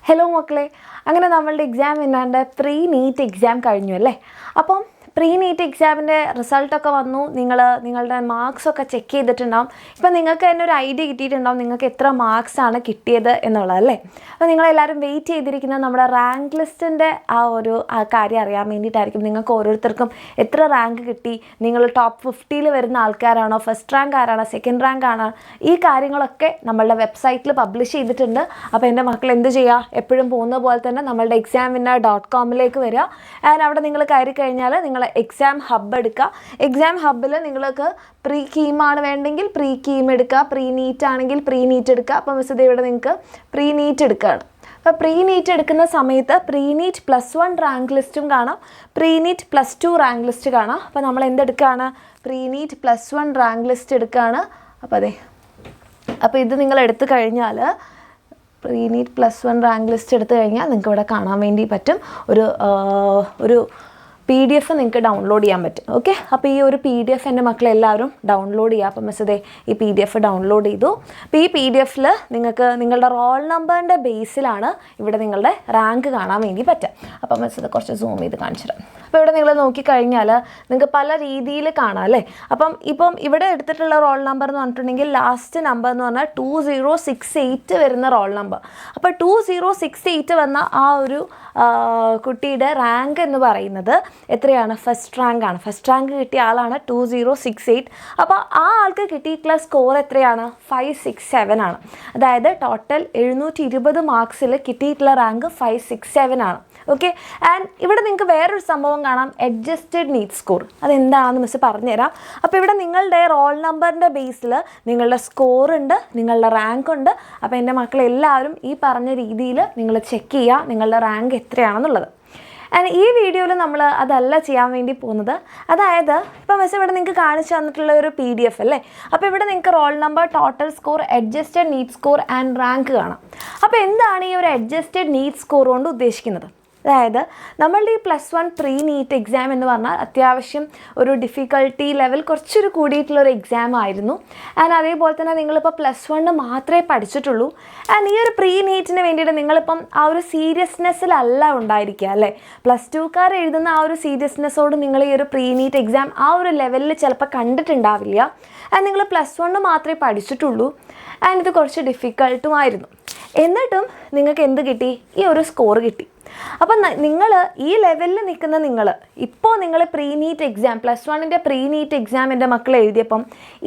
Hello മക്കളെ, അങ്ങനെ നമ്മളുടെ എക്സാം വിന്നറിൻ്റെ പ്രീ നീറ്റ് എക്സാം കഴിഞ്ഞു അല്ലേ. അപ്പം പ്രീ നീറ്റ് എക്സാമിൻ്റെ റിസൾട്ടൊക്കെ വന്നു. നിങ്ങളുടെ മാർക്സൊക്കെ ചെക്ക് ചെയ്തിട്ടുണ്ടാവും. ഇപ്പം നിങ്ങൾക്ക് തന്നെ ഒരു ഐഡിയ കിട്ടിയിട്ടുണ്ടാവും നിങ്ങൾക്ക് എത്ര മാർക്സാണ് കിട്ടിയത് എന്നുള്ളത് അല്ലേ. അപ്പോൾ നിങ്ങളെല്ലാവരും വെയിറ്റ് ചെയ്തിരിക്കുന്നത് നമ്മുടെ റാങ്ക് ലിസ്റ്റിൻ്റെ ആ കാര്യം അറിയാൻ വേണ്ടിയിട്ടായിരിക്കും. നിങ്ങൾക്ക് ഓരോരുത്തർക്കും എത്ര റാങ്ക് കിട്ടി, നിങ്ങൾ ടോപ്പ് 50 വരുന്ന ആൾക്കാരാണോ, ഫസ്റ്റ് റാങ്ക് ആരാണോ, സെക്കൻഡ് റാങ്ക് ആണോ, ഈ കാര്യങ്ങളൊക്കെ നമ്മളുടെ വെബ്സൈറ്റിൽ പബ്ലിഷ് ചെയ്തിട്ടുണ്ട്. അപ്പോൾ എൻ്റെ മക്കൾ എന്ത് ചെയ്യുക, എപ്പോഴും പോകുന്ന പോലെ തന്നെ നമ്മളുടെ examwinner.com വരിക. ആൻഡ് അവിടെ നിങ്ങൾ കയറി കഴിഞ്ഞാൽ നിങ്ങൾ എക്സാം ഹബ്ബ് എടുക്കുക. എക്സാം ഹബ്ബിൽ നിങ്ങൾക്ക് പ്രീ കീമാണ് വേണ്ടെങ്കിൽ പ്രീ കീം എടുക്കുക, പ്രീ നീറ്റ് ആണെങ്കിൽ പ്രീ നീറ്റ് എടുക്കുക. അപ്പോൾ മിസ് ഇവിടെ നിങ്ങൾക്ക് പ്രീ നീറ്റ് എടുക്കുകയാണ്. അപ്പോൾ പ്രീ നീറ്റ് എടുക്കുന്ന സമയത്ത് പ്രീ നീറ്റ് +1 റാങ്ക് ലിസ്റ്റും കാണാം, പ്രീ നീറ്റ് +2 റാങ്ക് ലിസ്റ്റ് കാണാം. അപ്പോൾ നമ്മൾ എന്തെടുക്കുകയാണ്, പ്രീ നീറ്റ് +1 റാങ്ക് ലിസ്റ്റ് എടുക്കുകയാണ്. അപ്പോൾ ഇത് നിങ്ങൾ എടുത്തു കഴിഞ്ഞാൽ പ്രീ നീറ്റ് +1 റാങ്ക് ലിസ്റ്റ് എടുത്തു കഴിഞ്ഞാൽ നിങ്ങൾക്ക് ഇവിടെ കാണാൻ വേണ്ടി പറ്റും. ഒരു PDF നിങ്ങൾക്ക് ഡൗൺലോഡ് ചെയ്യാൻ പറ്റും. ഓക്കെ, അപ്പോൾ ഈ ഒരു PDF എൻ്റെ മക്കളെല്ലാവരും ഡൗൺലോഡ് ചെയ്യുക. അപ്പം മിസ്സേ ഈ PDF ഡൗൺലോഡ് ചെയ്തു. അപ്പോൾ ഈ PDF നിങ്ങൾക്ക് നിങ്ങളുടെ റോൾ നമ്പറിൻ്റെ ബേസിലാണ് ഇവിടെ നിങ്ങളുടെ റാങ്ക് കാണാൻ വേണ്ടി പറ്റുക. അപ്പം മിസ്സത് കുറച്ച് സൂം ചെയ്ത് കാണിച്ചു തരാം. അപ്പോൾ ഇവിടെ നിങ്ങൾ നോക്കിക്കഴിഞ്ഞാൽ നിങ്ങൾക്ക് പല രീതിയിൽ കാണാം അല്ലേ. ഇപ്പം ഇവിടെ എടുത്തിട്ടുള്ള റോൾ നമ്പർ എന്ന് പറഞ്ഞിട്ടുണ്ടെങ്കിൽ ലാസ്റ്റ് നമ്പർ എന്ന് പറഞ്ഞാൽ 2068 വരുന്ന റോൾ നമ്പർ. അപ്പോൾ 2068 വന്ന ആ ഒരു കുട്ടിയുടെ റാങ്ക് എന്ന് പറയുന്നത് എത്രയാണ്, ഫസ്റ്റ് റാങ്ക് ആണ്. ഫസ്റ്റ് റാങ്ക് കിട്ടിയ ആളാണ് 2068. അപ്പോൾ ആ ആൾക്ക് കിട്ടിയിട്ടുള്ള സ്കോർ എത്രയാണ്, 567 ആണ്. അതായത് ടോട്ടൽ 720 മാർക്സിൽ കിട്ടിയിട്ടുള്ള റാങ്ക് 567 ആണ്. ഓക്കെ, ആൻഡ് ഇവിടെ നിങ്ങൾക്ക് വേറൊരു സംഭവം കാണാം, അഡ്ജസ്റ്റഡ് നീറ്റ് സ്കോർ. അതെന്താണെന്ന് മിസ് പറഞ്ഞുതരാം. അപ്പോൾ ഇവിടെ നിങ്ങളുടെ റോൾ നമ്പറിൻ്റെ ബേസിൽ നിങ്ങളുടെ സ്കോർ ഉണ്ട്, നിങ്ങളുടെ റാങ്ക് ഉണ്ട്. അപ്പോൾ എൻ്റെ മക്കളെല്ലാവരും ഈ പറഞ്ഞ രീതിയിൽ നിങ്ങൾ ചെക്ക് ചെയ്യുക നിങ്ങളുടെ റാങ്ക് എത്രയാണെന്നുള്ളത്. ആൻഡ് ഈ വീഡിയോയിൽ നമ്മൾ അതല്ല ചെയ്യാൻ വേണ്ടി പോകുന്നത്. അതായത് ഇപ്പോൾ മിസ് ഇവിടെ നിങ്ങൾക്ക് കാണിച്ചു തന്നിട്ടുള്ള ഒരു PDF അല്ലേ. അപ്പോൾ ഇവിടെ നിങ്ങൾക്ക് roll number, total score, adjusted NEET score and rank കാണാം. അപ്പോൾ എന്താണ് ഈ ഒരു അഡ്ജസ്റ്റഡ് നീറ്റ് സ്കോർ കൊണ്ട് ഉദ്ദേശിക്കുന്നത്? അതായത് നമ്മളുടെ ഈ +1 പ്രീ നീറ്റ് എക്സാം എന്ന് പറഞ്ഞാൽ അത്യാവശ്യം ഒരു ഡിഫിക്കൽട്ടി ലെവൽ കുറച്ചൊരു കൂടിയിട്ടുള്ളൊരു എക്സാം ആയിരുന്നു. ആൻഡ് അതേപോലെ തന്നെ നിങ്ങളിപ്പോൾ +1 മാത്രമേ പഠിച്ചിട്ടുള്ളൂ. ആൻഡ് ഈ ഒരു പ്രീ നീറ്റിന് വേണ്ടിയിട്ട് നിങ്ങളിപ്പം ആ ഒരു സീരിയസ്നെസ്സിലല്ല ഉണ്ടായിരിക്കുക അല്ലേ. +2കാർ എഴുതുന്ന ആ ഒരു സീരിയസ്നെസ്സോട് നിങ്ങൾ ഈ ഒരു പ്രീ നീറ്റ് എക്സാം ആ ഒരു ലെവലിൽ ചിലപ്പോൾ കണ്ടിട്ടുണ്ടാവില്ല. ആൻഡ് നിങ്ങൾ +1 മാത്രമേ പഠിച്ചിട്ടുള്ളൂ. ആൻഡ് ഇത് കുറച്ച് ഡിഫിക്കൽട്ടുമായിരുന്നു. എന്നിട്ടും നിങ്ങൾക്ക് എന്ത് കിട്ടി, ഈ ഒരു സ്കോർ കിട്ടി. അപ്പം നിങ്ങൾ ഈ ലെവലിൽ നിൽക്കുന്ന ഇപ്പോൾ നിങ്ങൾ പ്രീ നീറ്റ് എക്സാം +1ൻ്റെ പ്രീ നീറ്റ് എക്സാം എൻ്റെ മക്കൾ എഴുതിയപ്പം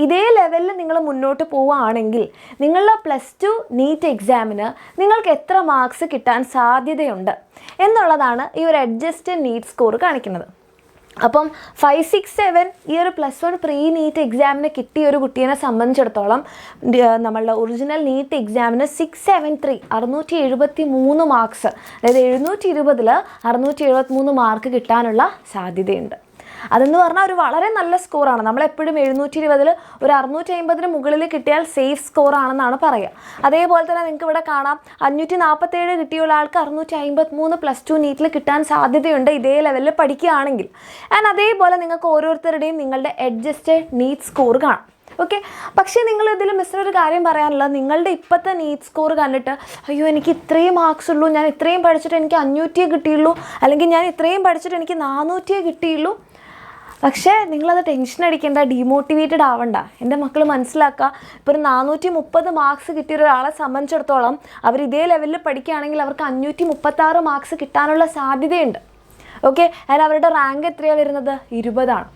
ഇതേ ലെവലിൽ നിങ്ങൾ മുന്നോട്ട് പോവുകയാണെങ്കിൽ നിങ്ങളുടെ +2 നീറ്റ് എക്സാമിന് നിങ്ങൾക്ക് എത്ര മാർക്സ് കിട്ടാൻ സാധ്യതയുണ്ട് എന്നുള്ളതാണ് ഈ ഒരു അഡ്ജസ്റ്റഡ് നീറ്റ് സ്കോർ കാണിക്കുന്നത്. അപ്പം 567 ഈ ഒരു +1 പ്രീ നീറ്റ് എക്സാമിന് കിട്ടിയ ഒരു കുട്ടീനെ സംബന്ധിച്ചിടത്തോളം നമ്മളുടെ ഒറിജിനൽ നീറ്റ് എക്സാമിന് 673 673 മാർക്സ്, അതായത് 720ൽ 673 മാർക്ക് കിട്ടാനുള്ള സാധ്യതയുണ്ട്. അതെന്ന് പറഞ്ഞാൽ ഒരു വളരെ നല്ല സ്കോറാണ്. നമ്മളെപ്പോഴും 720ൽ ഒരു 650 മുകളിൽ കിട്ടിയാൽ സേഫ് സ്കോറാണെന്നാണ് പറയുക. അതേപോലെ തന്നെ നിങ്ങൾക്ക് ഇവിടെ കാണാം 547 കിട്ടിയുള്ള ആൾക്ക് 653 +2 നീറ്റിൽ കിട്ടാൻ സാധ്യതയുണ്ട് ഇതേ ലെവലിൽ പഠിക്കുകയാണെങ്കിൽ. ആൻഡ് അതേപോലെ നിങ്ങൾക്ക് ഓരോരുത്തരുടെയും നിങ്ങളുടെ അഡ്ജസ്റ്റഡ് നീറ്റ് സ്കോർ കാണാം. ഓക്കെ, പക്ഷേ നിങ്ങളിതിൽ മിസ്സിനൊരു കാര്യം പറയാനുള്ളത്, നിങ്ങളുടെ ഇപ്പോഴത്തെ നീറ്റ് സ്കോർ കണ്ടിട്ട് അയ്യോ എനിക്ക് ഇത്രയും മാർക്സ് ഉള്ളൂ, ഞാൻ ഇത്രയും പഠിച്ചിട്ട് എനിക്ക് 500 കിട്ടിയുള്ളൂ, അല്ലെങ്കിൽ ഞാൻ ഇത്രയും പഠിച്ചിട്ട് എനിക്ക് 400 കിട്ടിയുള്ളൂ. പക്ഷേ നിങ്ങളത് ടെൻഷൻ അടിക്കേണ്ട, ഡീമോട്ടിവേറ്റഡ് ആവണ്ട. എൻ്റെ മക്കൾ മനസ്സിലാക്കുക, ഇപ്പോൾ ഒരു 430 മാർക്സ് കിട്ടിയ ഒരാളെ സംബന്ധിച്ചിടത്തോളം അവർ ഇതേ ലെവലിൽ പഠിക്കുകയാണെങ്കിൽ അവർക്ക് 536 മാർക്സ് കിട്ടാനുള്ള സാധ്യതയുണ്ട്. ഓക്കെ, അതിന് അവരുടെ റാങ്ക് എത്രയാണ് വരുന്നത്, 20 ആണ്.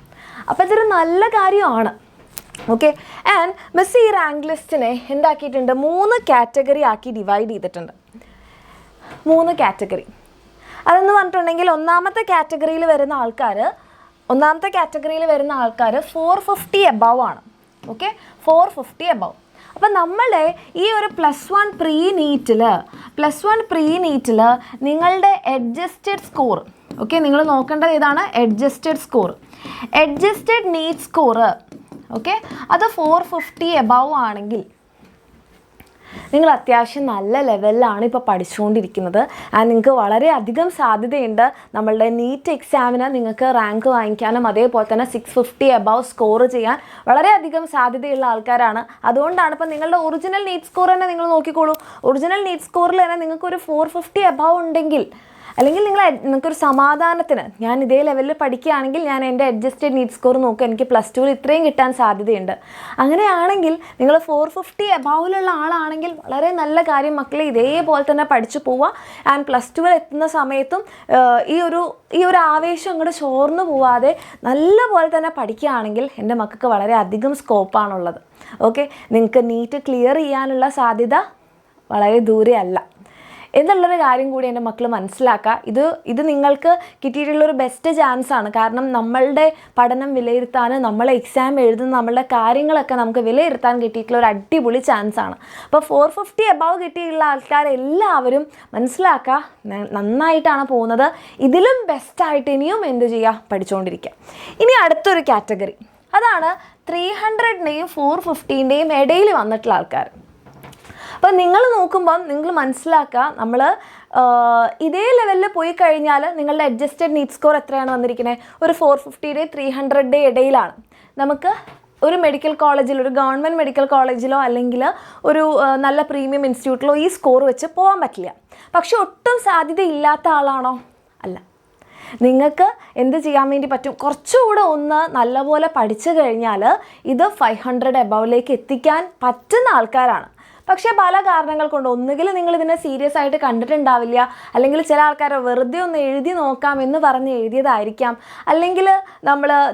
അപ്പോൾ ഇതൊരു നല്ല കാര്യമാണ്. ഓക്കെ, ആൻഡ് മിസ് ഈ റാങ്ക് ലിസ്റ്റിനെ എന്താക്കിയിട്ടുണ്ട്, 3 കാറ്റഗറി ആക്കി ഡിവൈഡ് ചെയ്തിട്ടുണ്ട്. 3 കാറ്റഗറി. അതെന്ന് പറഞ്ഞിട്ടുണ്ടെങ്കിൽ ഒന്നാമത്തെ കാറ്റഗറിയിൽ വരുന്ന ആൾക്കാർ 450 എബവ് ആണ്. Okay, 450 above. അപ്പം നമ്മളെ ഈ ഒരു +1 പ്രീ നീറ്റിൽ നിങ്ങളുടെ അഡ്ജസ്റ്റഡ് സ്കോർ, ഓക്കെ, നിങ്ങൾ നോക്കേണ്ടത് ഏതാണ്, adjusted score. Adjusted NEET score okay, അത് 450 എബവ് ആണെങ്കിൽ നിങ്ങൾ അത്യാവശ്യം നല്ല ലെവലിലാണ് ഇപ്പോൾ പഠിച്ചുകൊണ്ടിരിക്കുന്നത്. ആൻഡ് നിങ്ങൾക്ക് വളരെയധികം സാധ്യതയുണ്ട് നമ്മളുടെ നീറ്റ് എക്സാമിന് നിങ്ങൾക്ക് റാങ്ക് വാങ്ങിക്കാനും അതേപോലെ തന്നെ 650 എബവ് സ്കോർ ചെയ്യാൻ വളരെയധികം സാധ്യതയുള്ള ആൾക്കാരാണ്. അതുകൊണ്ടാണ് ഇപ്പോൾ നിങ്ങളുടെ ഒറിജിനൽ നീറ്റ് സ്കോർ തന്നെ നിങ്ങൾ നോക്കിക്കോളൂ. ഒറിജിനൽ നീറ്റ് സ്കോറിൽ തന്നെ നിങ്ങൾക്കൊരു 450 എബവ് ഉണ്ടെങ്കിൽ, അല്ലെങ്കിൽ നിങ്ങൾക്കൊരു സമാധാനത്തിന് ഞാൻ ഇതേ ലെവലിൽ പഠിക്കുകയാണെങ്കിൽ ഞാൻ എൻ്റെ അഡ്ജസ്റ്റഡ് നീറ്റ് സ്കോർ നോക്കുക, എനിക്ക് +2 ഇത്രയും കിട്ടാൻ സാധ്യതയുണ്ട്. അങ്ങനെയാണെങ്കിൽ നിങ്ങൾ 450 എബവിലുള്ള ആളാണെങ്കിൽ വളരെ നല്ല കാര്യം മക്കളെ, ഇതേപോലെ തന്നെ പഠിച്ചു പോവുക. ആൻഡ് +2 എത്തുന്ന സമയത്തും ഈ ഒരു ആവേശം അങ്ങോട്ട് ചോർന്നു പോവാതെ നല്ലപോലെ തന്നെ പഠിക്കുകയാണെങ്കിൽ എൻ്റെ മക്കൾക്ക് വളരെ അധികം സ്കോപ്പാണുള്ളത്. ഓക്കെ, നിങ്ങൾക്ക് നീറ്റ് ക്ലിയർ ചെയ്യാനുള്ള സാധ്യത വളരെ ദൂരെ അല്ല എന്നുള്ളൊരു കാര്യം കൂടി എൻ്റെ മക്കൾ മനസ്സിലാക്കുക. ഇത് നിങ്ങൾക്ക് കിട്ടിയിട്ടുള്ളൊരു ബെസ്റ്റ് ചാൻസാണ്. കാരണം നമ്മളുടെ പഠനം വിലയിരുത്താൻ, നമ്മളെ എക്സാം എഴുതുന്ന നമ്മളുടെ കാര്യങ്ങളൊക്കെ നമുക്ക് വിലയിരുത്താൻ കിട്ടിയിട്ടുള്ള ഒരു അടിപൊളി ചാൻസാണ്. അപ്പോൾ 450 എബവ് കിട്ടിയിട്ടുള്ള ആൾക്കാരെല്ലാവരും മനസ്സിലാക്കുക, നന്നായിട്ടാണ് പോകുന്നത്. ഇതിലും ബെസ്റ്റായിട്ട് ഇനിയും എന്ത് ചെയ്യുക, പഠിച്ചുകൊണ്ടിരിക്കുക. ഇനി അടുത്തൊരു കാറ്റഗറി, അതാണ് 300ൻ്റെയും 450ൻ്റെയും ഇടയിൽ വന്നിട്ടുള്ള ആൾക്കാർ. അപ്പോൾ നിങ്ങൾ നോക്കുമ്പം നിങ്ങൾ മനസ്സിലാക്കുക, നമ്മൾ ഇതേ ലെവലിൽ പോയി കഴിഞ്ഞാൽ നിങ്ങളുടെ അഡ്ജസ്റ്റഡ് നീറ്റ് സ്കോർ എത്രയാണ് വന്നിരിക്കുന്നത്, ഒരു 450ൻ്റെയും 300ൻ്റെയും ഇടയിലാണ്. നമുക്ക് ഒരു മെഡിക്കൽ കോളേജിൽ, ഒരു ഗവൺമെൻറ് മെഡിക്കൽ കോളേജിലോ അല്ലെങ്കിൽ ഒരു നല്ല പ്രീമിയം ഇൻസ്റ്റിറ്റ്യൂട്ടിലോ ഈ സ്കോർ വെച്ച് പോകാൻ പറ്റില്ല. പക്ഷെ ഒട്ടും സാധ്യതയില്ലാത്ത ആളാണോ? അല്ല. നിങ്ങൾക്ക് എന്ത് ചെയ്യാൻ വേണ്ടി പറ്റും, കുറച്ചുകൂടെ ഒന്ന് നല്ലപോലെ പഠിച്ചു കഴിഞ്ഞാൽ ഇത് 500 എബവിലേക്ക് എത്തിക്കാൻ പറ്റുന്ന ആൾക്കാരാണ്. പക്ഷേ പല കാരണങ്ങൾ കൊണ്ട്, ഒന്നുകിൽ നിങ്ങളിതിനെ സീരിയസ് ആയിട്ട് കണ്ടിട്ടുണ്ടാവില്ല, അല്ലെങ്കിൽ ചില ആൾക്കാർ വെറുതെ ഒന്ന് എഴുതി നോക്കാമെന്ന് പറഞ്ഞ് എഴുതിയതായിരിക്കാം, അല്ലെങ്കിൽ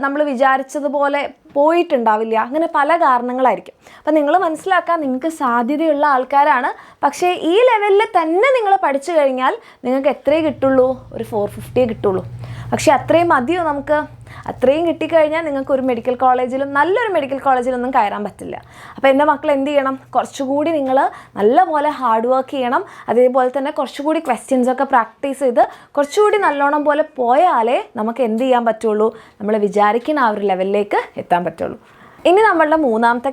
നമ്മൾ വിചാരിച്ചതുപോലെ പോയിട്ടുണ്ടാവില്ല. അങ്ങനെ പല കാരണങ്ങളായിരിക്കും. അപ്പം നിങ്ങൾ മനസ്സിലാക്കുക, നിങ്ങൾക്ക് സാധ്യതയുള്ള ആൾക്കാരാണ്. പക്ഷേ ഈ ലെവലിൽ തന്നെ നിങ്ങൾ പഠിച്ചു കഴിഞ്ഞാൽ നിങ്ങൾക്ക് എത്രയേ കിട്ടുള്ളൂ, ഒരു 450 കിട്ടുള്ളൂ. പക്ഷേ അത്രയും മതിയോ നമുക്ക്? അത്രയും കിട്ടിക്കഴിഞ്ഞാൽ നിങ്ങൾക്ക് ഒരു മെഡിക്കൽ കോളേജിലും, നല്ലൊരു മെഡിക്കൽ കോളേജിലൊന്നും കയറാൻ പറ്റില്ല. അപ്പോൾ എൻ്റെ മക്കൾ എന്ത് ചെയ്യണം, കുറച്ചുകൂടി നിങ്ങൾ നല്ലപോലെ ഹാർഡ് വർക്ക് ചെയ്യണം. അതേപോലെ തന്നെ കുറച്ചുകൂടി ക്വസ്റ്റ്യൻസൊക്കെ പ്രാക്ടീസ് ചെയ്ത് കുറച്ചുകൂടി നല്ലോണം പോലെ പോയാലേ നമുക്ക് എന്ത് ചെയ്യാൻ പറ്റുള്ളൂ, നമ്മൾ വിചാരിക്കുന്ന ആ ഒരു ലെവലിലേക്ക് എത്താൻ പറ്റുള്ളൂ. ഇനി നമ്മളുടെ മൂന്നാമത്തെ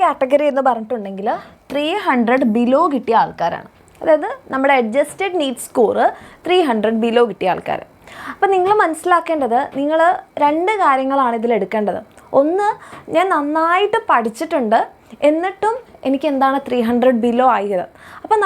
കാറ്റഗറി എന്ന് പറഞ്ഞിട്ടുണ്ടെങ്കിൽ 300 ബിലോ കിട്ടിയ ആൾക്കാരാണ്. അതായത് നമ്മുടെ അഡ്ജസ്റ്റഡ് നീറ്റ് സ്കോർ 300 ബിലോ കിട്ടിയ ആൾക്കാർ. അപ്പം നിങ്ങൾ മനസ്സിലാക്കേണ്ടത്, നിങ്ങൾ 2 കാര്യങ്ങളാണ് ഇതിലെടുക്കേണ്ടത്. ഒന്ന്, ഞാൻ നന്നായിട്ട് എന്നിട്ടും എനിക്ക് എന്താണ് 300 ബിലോ ആയത്. അപ്പം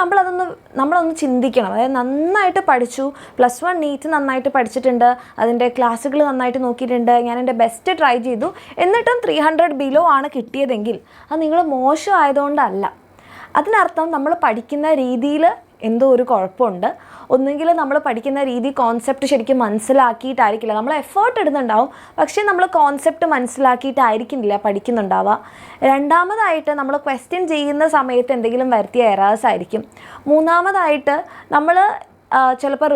നമ്മളൊന്ന് ചിന്തിക്കണം. അതായത് നന്നായിട്ട് പഠിച്ചു, +1 നീറ്റ് നന്നായിട്ട് പഠിച്ചിട്ടുണ്ട്, അതിൻ്റെ ക്ലാസ്സുകൾ നന്നായിട്ട് നോക്കിയിട്ടുണ്ട്, ഞാൻ എൻ്റെ ബെസ്റ്റ് ട്രൈ ചെയ്തു, എന്നിട്ടും 300 ബിലോ ആണ് കിട്ടിയതെങ്കിൽ അത് നിങ്ങൾ മോശമായതുകൊണ്ടല്ല. അതിനർത്ഥം നമ്മൾ പഠിക്കുന്ന രീതിയിൽ എന്തോ ഒരു കുഴപ്പമുണ്ട്. ഒന്നുകിൽ നമ്മൾ പഠിക്കുന്ന രീതി, കോൺസെപ്റ്റ് ശരിക്കും മനസ്സിലാക്കിയിട്ടായിരിക്കില്ല. നമ്മൾ എഫേർട്ട് ഇടുന്നുണ്ടാവും, പക്ഷേ നമ്മൾ കോൺസെപ്റ്റ് മനസ്സിലാക്കിയിട്ടായിരിക്കുന്നില്ല പഠിക്കുന്നുണ്ടാവുക. രണ്ടാമതായിട്ട് നമ്മൾ ക്വസ്റ്റ്യൻ ചെയ്യുന്ന സമയത്ത് എന്തെങ്കിലും വരുത്തിയ എറേഴ്സ് ആയിരിക്കും. മൂന്നാമതായിട്ട് നമ്മൾ ചിലപ്പോൾ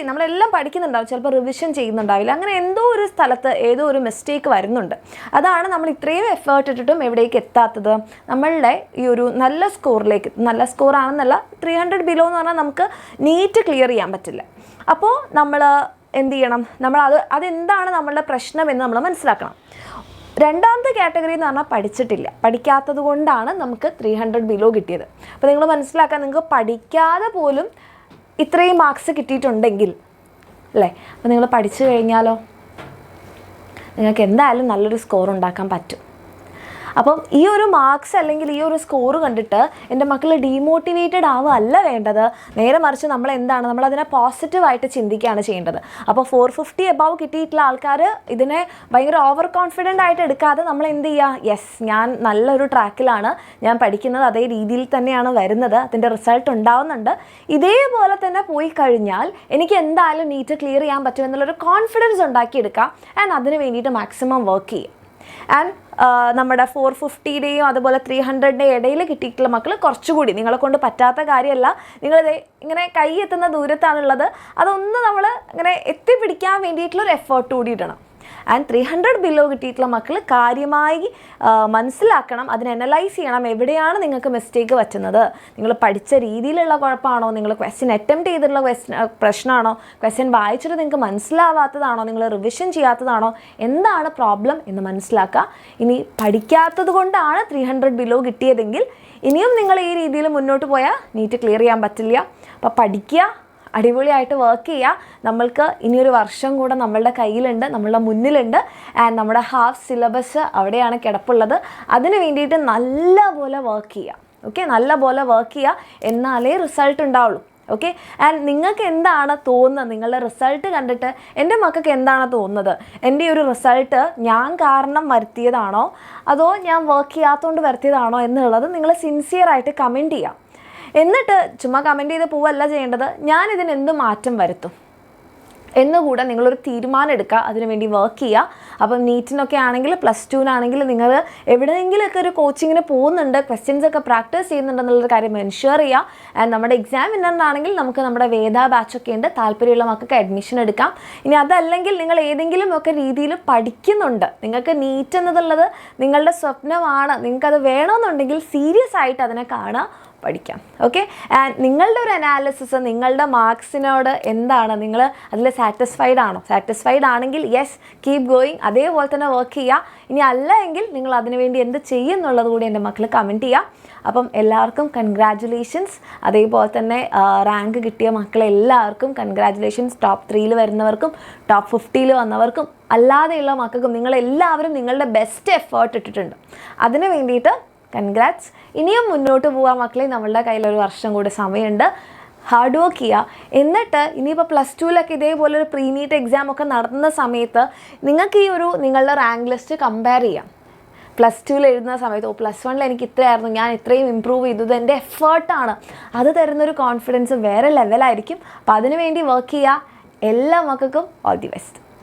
നമ്മളെല്ലാം പഠിക്കുന്നുണ്ടാവും, ചിലപ്പോൾ റിവിഷൻ ചെയ്യുന്നുണ്ടാവില്ല. അങ്ങനെ എന്തോ ഒരു സ്ഥലത്ത് ഏതോ ഒരു മിസ്റ്റേക്ക് വരുന്നുണ്ട്. അതാണ് നമ്മൾ ഇത്രയും എഫേർട്ട് ഇട്ടിട്ടും എവിടേക്ക് എത്താത്തത്, നമ്മളുടെ ഈ ഒരു നല്ല സ്കോറിലേക്ക്. നല്ല സ്കോറാണെന്നല്ല, 300 ബിലോ എന്ന് പറഞ്ഞാൽ നമുക്ക് നീറ്റ് ക്ലിയർ ചെയ്യാൻ പറ്റില്ല. അപ്പോൾ നമ്മൾ എന്ത് ചെയ്യണം, അതെന്താണ് നമ്മളുടെ പ്രശ്നം എന്ന് നമ്മൾ മനസ്സിലാക്കണം. രണ്ടാമത്തെ കാറ്റഗറി എന്ന് പറഞ്ഞാൽ പഠിക്കാത്തത് കൊണ്ടാണ് നമുക്ക് 300 ബിലോ കിട്ടിയത്. അപ്പോൾ നിങ്ങൾ മനസ്സിലാക്കാൻ, നിങ്ങൾക്ക് പഠിക്കാതെ പോലും ഇത്രയും മാർക്സ് കിട്ടിയിട്ടുണ്ടെങ്കിൽ അല്ലേ, അപ്പോൾ നിങ്ങൾ പഠിച്ചു കഴിഞ്ഞാലോ നിങ്ങൾക്ക് എന്തായാലും നല്ലൊരു സ്കോർ ഉണ്ടാക്കാൻ പറ്റും. അപ്പം ഈ ഒരു മാർക്സ് അല്ലെങ്കിൽ ഈ ഒരു സ്കോർ കണ്ടിട്ട് എൻ്റെ മക്കൾ ഡീമോട്ടിവേറ്റഡ് ആവുകയല്ല വേണ്ടത്. നേരെ മറിച്ച് നമ്മളതിനെ പോസിറ്റീവായിട്ട് ചിന്തിക്കുകയാണ് ചെയ്യേണ്ടത്. അപ്പോൾ 450 എബവ് കിട്ടിയിട്ടുള്ള ആൾക്കാർ ഇതിനെ ഭയങ്കര ഓവർ കോൺഫിഡൻ്റ് ആയിട്ട് എടുക്കാതെ നമ്മൾ എന്ത് ചെയ്യുക, യെസ് ഞാൻ നല്ലൊരു ട്രാക്കിലാണ്, ഞാൻ പഠിക്കുന്നത് അതേ രീതിയിൽ തന്നെയാണ് വരുന്നത്, അതിൻ്റെ റിസൾട്ട് ഉണ്ടാവുന്നുണ്ട്, ഇതേപോലെ തന്നെ പോയി കഴിഞ്ഞാൽ എനിക്ക് എന്തായാലും നീറ്റ് ക്ലിയർ ചെയ്യാൻ പറ്റും എന്നുള്ളൊരു കോൺഫിഡൻസ് ഉണ്ടാക്കിയെടുക്കുക. ആൻഡ് അതിന് വേണ്ടിയിട്ട് മാക്സിമം വർക്ക് ചെയ്യുക. ആൻഡ് നമ്മുടെ 450ൻ്റെയും അതുപോലെ 300ൻ്റെയും ഇടയിൽ കിട്ടിയിട്ടുള്ള മക്കൾ കുറച്ചുകൂടി, നിങ്ങളെ കൊണ്ട് പറ്റാത്ത കാര്യമല്ല, നിങ്ങളിത് ഇങ്ങനെ കൈ എത്തുന്ന ദൂരത്താണുള്ളത്, അതൊന്ന് നമ്മൾ ഇങ്ങനെ എത്തിപ്പിടിക്കാൻ വേണ്ടിയിട്ടുള്ളൊരു എഫേർട്ട് കൂടി ഇടണം. ആൻഡ് 300 ബിലോ കിട്ടിയിട്ടുള്ള മക്കൾ കാര്യമായി മനസ്സിലാക്കണം, അതിനെ അനലൈസ് ചെയ്യണം. എവിടെയാണ് നിങ്ങൾക്ക് മിസ്റ്റേക്ക് പറ്റുന്നത്? നിങ്ങൾ പഠിച്ച രീതിയിലുള്ള കുഴപ്പമാണോ? നിങ്ങൾ ക്വസ്റ്റ്യൻ അറ്റംപ്റ്റ് ചെയ്തിട്ടുള്ള പ്രശ്നമാണോ? ക്വസ്റ്റ്യൻ വായിച്ചിട്ട് നിങ്ങൾക്ക് മനസ്സിലാവാത്തതാണോ? നിങ്ങൾ റിവിഷൻ ചെയ്യാത്തതാണോ? എന്താണ് പ്രോബ്ലം എന്ന് മനസ്സിലാക്കുക. ഇനി പഠിക്കാത്തത് കൊണ്ടാണ് 300 ബിലോ കിട്ടിയതെങ്കിൽ ഇനിയും നിങ്ങൾ ഈ രീതിയിൽ മുന്നോട്ട് പോയാൽ നീറ്റ് ക്ലിയർ ചെയ്യാൻ പറ്റില്ല. അപ്പോൾ പഠിക്കുക, അടിപൊളിയായിട്ട് വർക്ക് ചെയ്യുക. നമ്മൾക്ക് ഇനിയൊരു വർഷം കൂടെ നമ്മളുടെ കയ്യിലുണ്ട്, നമ്മളുടെ മുന്നിലുണ്ട്. ആൻഡ് നമ്മുടെ ഹാഫ് സിലബസ് അവിടെയാണ് കിടപ്പുള്ളത്. അതിന് വേണ്ടിയിട്ട് നല്ലപോലെ വർക്ക് ചെയ്യുക. ഓക്കെ, നല്ലപോലെ വർക്ക് ചെയ്യുക, എന്നാലേ റിസൾട്ട് ഉണ്ടാവുള്ളൂ. ഓക്കെ, ആൻഡ് നിങ്ങൾക്ക് എന്താണ് തോന്നുന്നത്? നിങ്ങളുടെ റിസൾട്ട് കണ്ടിട്ട് എൻ്റെ മക്കൾക്ക് എന്താണ് തോന്നുന്നത്? എൻ്റെ ഒരു റിസൾട്ട് ഞാൻ കാരണം വരുത്തിയതാണോ അതോ ഞാൻ വർക്ക് ചെയ്യാത്തതുകൊണ്ട് വരുത്തിയതാണോ എന്നുള്ളത് നിങ്ങൾ സിൻസിയറായിട്ട് കമൻറ്റ് ചെയ്യാം. എന്നിട്ട് ചുമ്മാ കമൻറ്റ് ചെയ്ത് പോവല്ല ചെയ്യേണ്ടത്, ഞാനിതിന് എന്ത് മാറ്റം വരുത്തും എന്നുകൂടെ നിങ്ങളൊരു തീരുമാനം എടുക്കുക, അതിനുവേണ്ടി വർക്ക് ചെയ്യുക. അപ്പം നീറ്റിനൊക്കെ ആണെങ്കിൽ +2-നാണെങ്കിൽ നിങ്ങൾ എവിടെയെങ്കിലുമൊക്കെ ഒരു കോച്ചിങ്ങിന് പോകുന്നുണ്ട്, ക്വസ്റ്റ്യൻസ് ഒക്കെ പ്രാക്ടീസ് ചെയ്യുന്നുണ്ടെന്നുള്ളൊരു കാര്യം എൻഷുർ ചെയ്യുക. ആൻഡ് നമ്മുടെ എക്സാം വിന്നറിനാണെങ്കിൽ നമുക്ക് നമ്മുടെ വേദ ബാച്ചൊക്കെ ഉണ്ട്, താല്പര്യമുള്ള മക്കൾക്ക് അഡ്മിഷൻ എടുക്കാം. ഇനി അതല്ലെങ്കിൽ നിങ്ങൾ ഏതെങ്കിലും ഒക്കെ രീതിയിൽ പഠിക്കുന്നുണ്ട്, നിങ്ങൾക്ക് നീറ്റ് എന്നുള്ളത് നിങ്ങളുടെ സ്വപ്നമാണ്, നിങ്ങൾക്കത് വേണമെന്നുണ്ടെങ്കിൽ സീരിയസ് ആയിട്ട് അതിനെ കാണുക, പഠിക്കാം. ഓക്കെ, ആൻഡ് നിങ്ങളുടെ ഒരു അനാലിസിസ് നിങ്ങളുടെ മാർക്സിനോട് എന്താണ്, നിങ്ങൾ അതിൽ സാറ്റിസ്ഫൈഡ് ആണോ? സാറ്റിസ്ഫൈഡ് ആണെങ്കിൽ യെസ്, കീപ് ഗോയിങ്, അതേപോലെ തന്നെ വർക്ക് ചെയ്യുക. ഇനി അല്ല എങ്കിൽ നിങ്ങൾ അതിനുവേണ്ടി എന്ത് ചെയ്യും എന്നുള്ളത് കൂടി എൻ്റെ മക്കൾ കമൻറ്റ് ചെയ്യുക. അപ്പം എല്ലാവർക്കും കൺഗ്രാജുലേഷൻസ്. അതേപോലെ തന്നെ റാങ്ക് കിട്ടിയ മക്കളെല്ലാവർക്കും കൺഗ്രാജുലേഷൻസ്. ടോപ്പ് 3 വരുന്നവർക്കും ടോപ്പ് 50 വന്നവർക്കും അല്ലാതെയുള്ള മക്കൾക്കും നിങ്ങളെല്ലാവരും നിങ്ങളുടെ ബെസ്റ്റ് എഫേർട്ട് ഇട്ടിട്ടുണ്ട്. അതിന് വേണ്ടിയിട്ട് കൺഗ്രാറ്റ്സ്. ഇനിയും മുന്നോട്ട് പോകാൻ മക്കളെ, നമ്മളുടെ കയ്യിലൊരു വർഷം കൂടി സമയമുണ്ട്. ഹാർഡ് വർക്ക് ചെയ്യുക. എന്നിട്ട് ഇനിയിപ്പോൾ +2-ലൊക്കെ ഇതേപോലെ ഒരു പ്രീ നീറ്റ് എക്സാം ഒക്കെ നടത്തുന്ന സമയത്ത് നിങ്ങൾക്ക് ഈ ഒരു നിങ്ങളുടെ റാങ്ക് ലിസ്റ്റ് കമ്പയർ ചെയ്യാം. +2-ൽ എഴുതുന്ന സമയത്ത് +1-ൽ എനിക്ക് ഇത്രയായിരുന്നു, ഞാൻ ഇത്രയും ഇമ്പ്രൂവ് ചെയ്തു, ഇത് എൻ്റെ എഫേർട്ടാണ്, അത് തരുന്നൊരു കോൺഫിഡൻസ് വേറെ ലെവലായിരിക്കും. അപ്പോൾ അതിനുവേണ്ടി വർക്ക് ചെയ്യുക. എല്ലാ മക്കൾക്കും ഓൾ ദി ബെസ്റ്റ്.